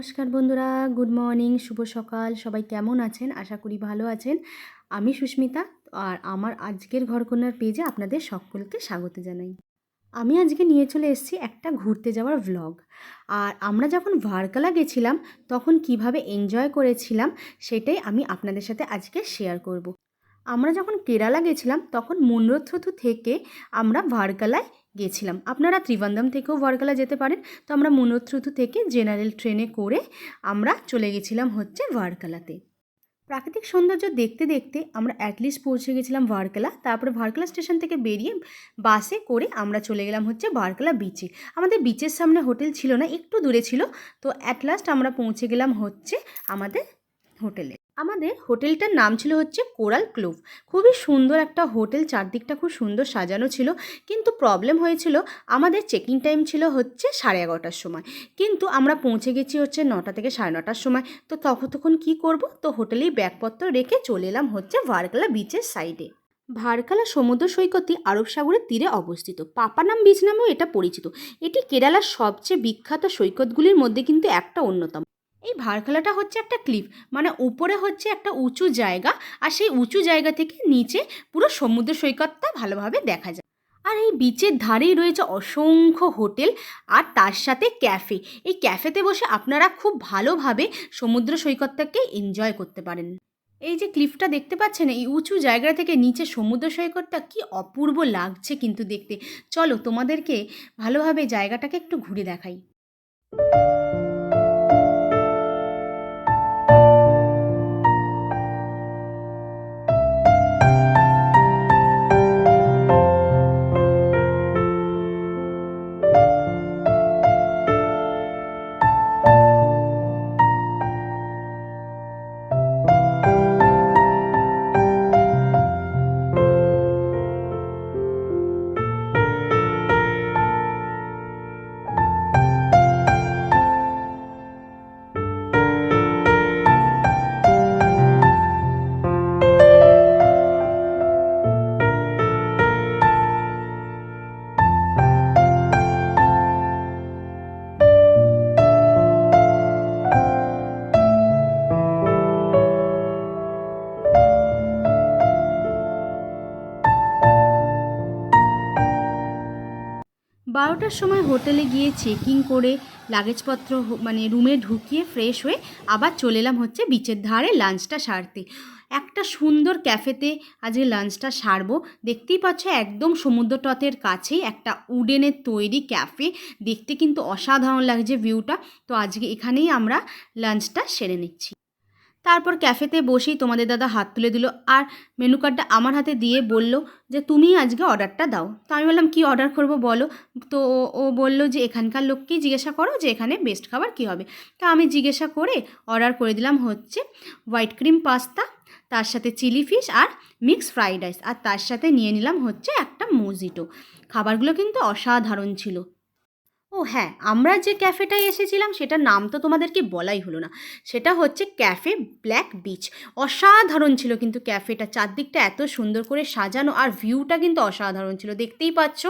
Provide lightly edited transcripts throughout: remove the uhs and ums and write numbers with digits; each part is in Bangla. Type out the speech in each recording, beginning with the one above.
নমস্কার বন্ধুরা, গুড মর্নিং, শুভ সকাল। সবাই কেমন আছেন? আশা করি ভালো আছেন। আমি সুস্মিতা, আর আমার আজকের ঘরকন্যার পেজে আপনাদের সকলকে স্বাগত জানাই। আমি আজকে নিয়ে চলে এসেছি একটা ঘুরতে যাওয়ার ভ্লগ। আর আমরা যখন ভার্কালা গেছিলাম তখন কিভাবে এনজয় করেছিলাম সেটাই আমি আপনাদের সাথে আজকে শেয়ার করব। আমরা যখন কেরালা গেছিলাম তখন মুন্দ্রথ্রুথু থেকে আমরা ভার্কালায় গেছিলাম। আপনারা ত্রিবান্ধম থেকেও ভার্কালা যেতে পারেন। তো আমরা মুন্দ্রথ্রুথু থেকে জেনারেল ট্রেনে করে আমরা চলে গেছিলাম হচ্ছে ভার্কালাতে। প্রাকৃতিক সৌন্দর্য দেখতে দেখতে আমরা অ্যাটলিস্ট পৌঁছে গেছিলাম ভার্কালা। তারপরে ভার্কালা স্টেশন থেকে বেরিয়ে বাসে করে আমরা চলে গেলাম হচ্ছে ভার্কালা বিচে। আমাদের বিচের সামনে হোটেল ছিল না, একটু দূরে ছিল। তো অ্যাট লাস্ট আমরা পৌঁছে গেলাম হচ্ছে আমাদের হোটেলে। আমাদের হোটেলটার নাম ছিল হচ্ছে কোরাল ক্লোভ। খুবই সুন্দর একটা হোটেল, চারদিকটা খুব সুন্দর সাজানো ছিল। কিন্তু প্রবলেম হয়েছিল, আমাদের চেকিং টাইম ছিল হচ্ছে 11:30টার সময়, কিন্তু আমরা পৌঁছে গেছি হচ্ছে 9টা থেকে 9:30টার সময়। তো তখন কী করব, তো হোটেলেই ব্যাগপত্র রেখে চলে এলাম হচ্ছে ভার্কালা বিচের সাইডে। ভার্কালা সমুদ্র সৈকতটি আরব সাগরের তীরে অবস্থিত। পাপানাম বিচ নামেও এটা পরিচিত। এটি কেরালার সবচেয়ে বিখ্যাত সৈকতগুলির মধ্যে কিন্তু একটা অন্যতম। এই ভার্কালাটা হচ্ছে একটা ক্লিফ, মানে উপরে হচ্ছে একটা উঁচু জায়গা, আর সেই উঁচু জায়গা থেকে নিচে পুরো সমুদ্র সৈকতটা ভালোভাবে দেখা যায়। আর এই বিচের ধারেই রয়েছে অসংখ্য হোটেল, আর তার সাথে ক্যাফে। এই ক্যাফেতে বসে আপনারা খুব ভালোভাবে সমুদ্র সৈকতটাকে এনজয় করতে পারেন। এই যে ক্লিফটা দেখতে পাচ্ছেন, এই উঁচু জায়গা থেকে নিচে সমুদ্র সৈকতটা কি অপূর্ব লাগছে কিন্তু দেখতে। চলো তোমাদেরকে ভালোভাবে জায়গাটাকে একটু ঘুরে দেখাই। বারোটার সময় হোটেলে গিয়ে চেকিং করে লাগেজপত্র মানে রুমে ঢুকিয়ে ফ্রেশ হয়ে আবার চলে এলাম হচ্ছে বিচের ধারে লাঞ্চটা সারতে। একটা সুন্দর ক্যাফেতে আজকে লাঞ্চটা সারবো। দেখতেই পাচ্ছ একদম সমুদ্র তটের কাছেই একটা উডেনের তৈরি ক্যাফে। দেখতে কিন্তু অসাধারণ লাগছে ভিউটা। তো আজকে এখানেই আমরা লাঞ্চটা সেরে নিচ্ছি। তারপর ক্যাফেতে বসেই তোমাদের দাদা হাত তুলে দিল, আর মেনু কার্ডটা আমার হাতে দিয়ে বলল যে তুমি আজকে অর্ডারটা দাও। তো আমি বললাম কী অর্ডার করব বলো। তো ও বলল যে এখানকার লোককেই জিজ্ঞাসা করো যে এখানে বেস্ট খাবার কী হবে। তা আমি জিজ্ঞাসা করে অর্ডার করে দিলাম হচ্ছে হোয়াইট ক্রিম পাস্তা, তার সাথে চিলি ফিশ আর মিক্স ফ্রাইড রাইস, আর তার সাথে নিয়ে নিলাম হচ্ছে একটা মোজিটো। খাবারগুলো কিন্তু অসাধারণ ছিল। ও হ্যাঁ, আমরা যে ক্যাফেটায় এসেছিলাম সেটার নাম তো তোমাদেরকে বলাই হলো না। সেটা হচ্ছে ক্যাফে ব্ল্যাক বিচ। অসাধারণ ছিল কিন্তু ক্যাফেটা, চারদিকটা এত সুন্দর করে সাজানো, আর ভিউটা কিন্তু অসাধারণ ছিল, দেখতেই পাচ্ছ।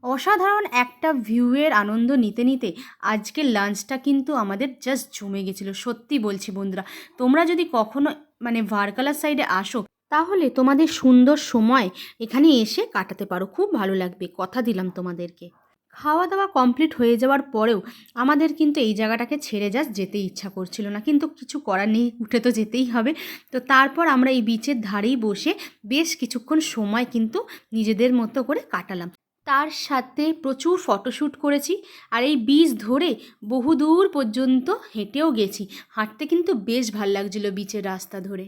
অসাধারণ একটা ভিউয়ের আনন্দ নিতে নিতে আজকের লাঞ্চটা কিন্তু আমাদের জাস্ট জমে গেছিলো। সত্যি বলছি বন্ধুরা, তোমরা যদি কখনো মানে ভার্কালার সাইডে আসো তাহলে তোমাদের সুন্দর সময় এখানে এসে কাটাতে পারো, খুব ভালো লাগবে, কথা দিলাম তোমাদেরকে। খাওয়া দাওয়া কমপ্লিট হয়ে যাওয়ার পরেও আমাদের কিন্তু এই জায়গাটাকে ছেড়ে জাস্ট যেতে ইচ্ছা করছিল না, কিন্তু কিছু করার নেই, উঠে তো যেতেই হবে। তো তারপর আমরা এই বিচের ধারেই বসে বেশ কিছুক্ষণ সময় কিন্তু নিজেদের মতো করে কাটালাম। তার সাথে প্রচুর ফটোশ্যুট করেছি, আর এই বিচ ধরে বহু দূর পর্যন্ত হেঁটেও গেছি। হাঁটতে কিন্তু বেশ ভাল লাগছিল বিচের রাস্তা ধরে।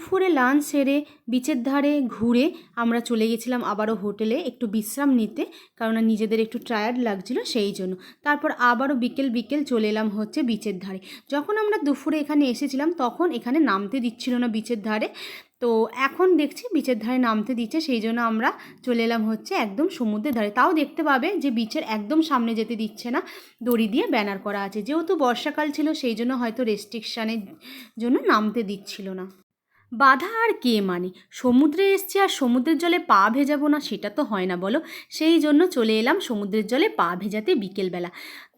দুপুরে লাঞ্চ সেরে বিচের ধারে ঘুরে আমরা চলে গেছিলাম আবারও হোটেলে একটু বিশ্রাম নিতে, কারণ নিজেদের একটু টায়ার্ড লাগছিল সেই জন্য। তারপর আবারও বিকেল চলে এলাম হচ্ছে বিচের ধারে। যখন আমরা দুপুরে এখানে এসেছিলাম তখন এখানে নামতে দিচ্ছিল না বিচের ধারে, তো এখন দেখছি বিচের ধারে নামতে দিচ্ছে, সেই জন্য আমরা চলে এলাম হচ্ছে একদম সমুদ্রের ধারে। তাও দেখতে পাবে যে বিচের একদম সামনে যেতে দিচ্ছে না, দড়ি দিয়ে ব্যানার করা আছে। যেহেতু বর্ষাকাল ছিল সেই জন্য হয়তো রেস্ট্রিকশানের জন্য নামতে দিচ্ছিল না। বাধা আর কে মানে, সমুদ্রে এসছি আর সমুদ্রের জলে পা ভেজাবো না সেটা তো হয় না বলো। সেই জন্য চলে এলাম সমুদ্রের জলে পা ভেজাতে বিকেলবেলা।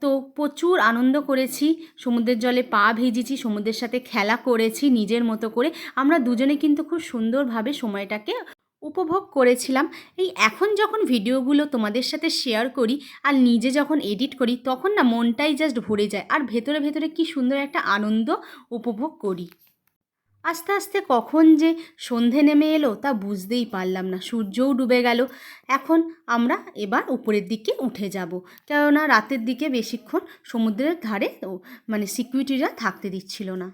তো প্রচুর আনন্দ করেছি, সমুদ্রের জলে পা ভেজেছি, সমুদ্রের সাথে খেলা করেছি নিজের মতো করে। আমরা দুজনে কিন্তু খুব সুন্দরভাবে সময়টাকে উপভোগ করেছিলাম। এই এখন যখন ভিডিওগুলো তোমাদের সাথে শেয়ার করি আর নিজে যখন এডিট করি তখন না মনটাই জাস্ট ভরে যায়, আর ভেতরে ভেতরে কি সুন্দর একটা আনন্দ উপভোগ করি। আস্তে আস্তে কখন যে সন্ধে নেমে এলো তা বুঝতেই পারলাম না, সূর্যও ডুবে গেল। এখন আমরা এবার উপরের দিকে উঠে যাব, কেননা রাতের দিকে বেশিক্ষণ সমুদ্রের ধারে মানে সিকিউরিটিরা থাকতে দিচ্ছিল না।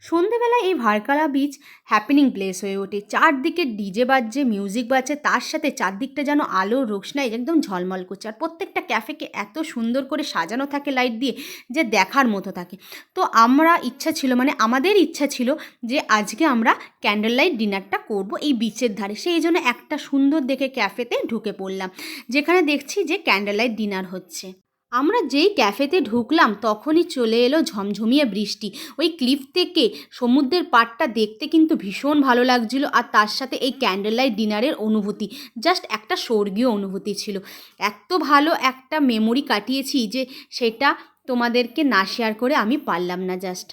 সন্ধেবেলায় এই ভারকালা বিচ হ্যাপেনিং প্লেস হয়ে ওঠে। চারদিকে ডিজে বাজছে, মিউজিক বাজছে, তার সাথে চারদিকটা যেন আলো রোশনাই একদম ঝলমল করছে। আর প্রত্যেকটা ক্যাফেকে এত সুন্দর করে সাজানো থাকে লাইট দিয়ে যে দেখার মতো থাকে। তো আমাদের ইচ্ছা ছিল যে আজকে আমরা ক্যান্ডেল লাইট ডিনারটা করব এই বিচের ধারে। সেই জন্য একটা সুন্দর দেখে ক্যাফেতে ঢুকে পড়লাম, যেখানে দেখছি যে ক্যান্ডেল লাইট ডিনার হচ্ছে। আমরা যেই ক্যাফেতে ঢুকলাম তখনই চলে এলো ঝমঝমিয়ে বৃষ্টি। ওই ক্লিফ থেকে সমুদ্রের পাড়টা দেখতে কিন্তু ভীষণ ভালো লাগছিল, আর তার সাথে এই ক্যান্ডেল লাইট ডিনারের অনুভূতি জাস্ট একটা স্বর্গীয় অনুভূতি ছিল। এত ভালো একটা মেমোরি কাটিয়েছি যে সেটা তোমাদেরকে না শেয়ার করে আমি পারলাম না জাস্ট।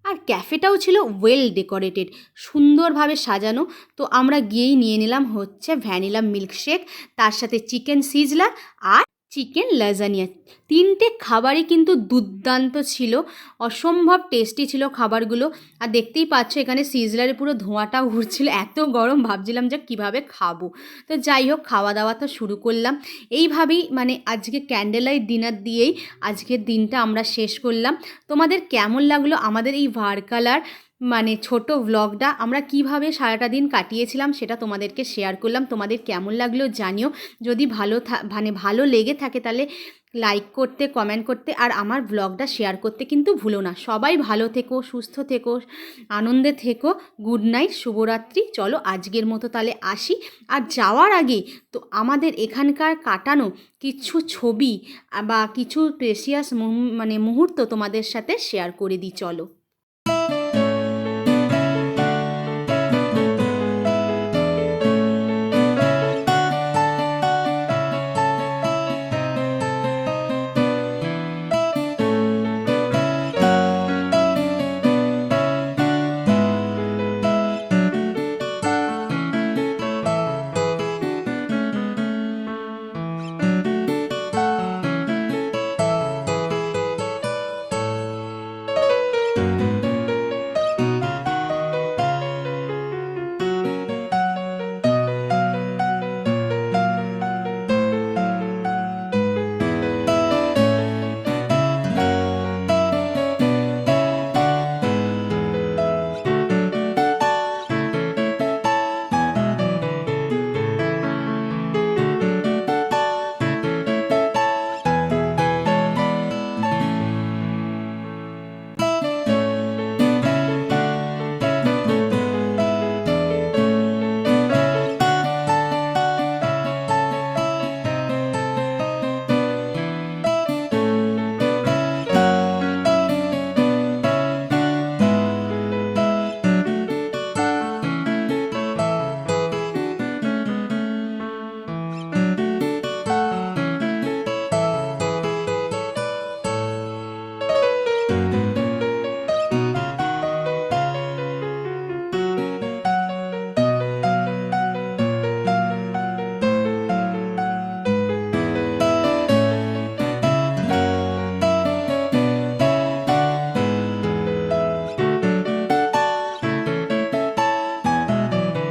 আর ক্যাফেটাও ছিল ওয়েল ডেকোরেটেড, সুন্দরভাবে সাজানো। তো আমরা গিয়েই নিয়ে নিলাম হচ্ছে ভ্যানিলা মিল্কশেক, তার সাথে চিকেন সিজলার আর চিকেন লাজানিয়া। তিনটে খাবারই কিন্তু দুর্দান্ত ছিল, অসম্ভব টেস্টি ছিল খাবারগুলো। আর দেখতেই পাচ্ছ এখানে সিজলারে পুরো ধোঁয়াটা উঠছিল, এত গরম ভাবছিলাম যে কিভাবে খাবো। তো যাই হোক, খাওয়া দাওয়া তো শুরু করলাম। এইভাবেই মানে আজকে ক্যান্ডেল লাইট ডিনার দিয়েই আজকের দিনটা আমরা শেষ করলাম। তোমাদের কেমন লাগলো আমাদের এই ভারকালার মানে ছোট ভ্লগটা, আমরা কিভাবে সারাটা দিন কাটিয়েছিলাম সেটা তোমাদেরকে শেয়ার করলাম। তোমাদের কেমন লাগলো জানিও। যদি ভালো লেগে থাকে তাহলে লাইক করতে, কমেন্ট করতে আর আমার ভ্লগটা শেয়ার করতে কিন্তু ভুলো না। সবাই ভালো থেকো, সুস্থ থেকো, আনন্দে থেকো। গুড নাইট, শুভরাত্রি। চলো আজকের মতো তাহলে আসি। আর যাওয়ার আগে তো আমাদের এখানকার কাটানো কিছু ছবি বা কিছু প্রেসিয়াস মুহূর্ত তোমাদের সাথে শেয়ার করে দিই, চলো।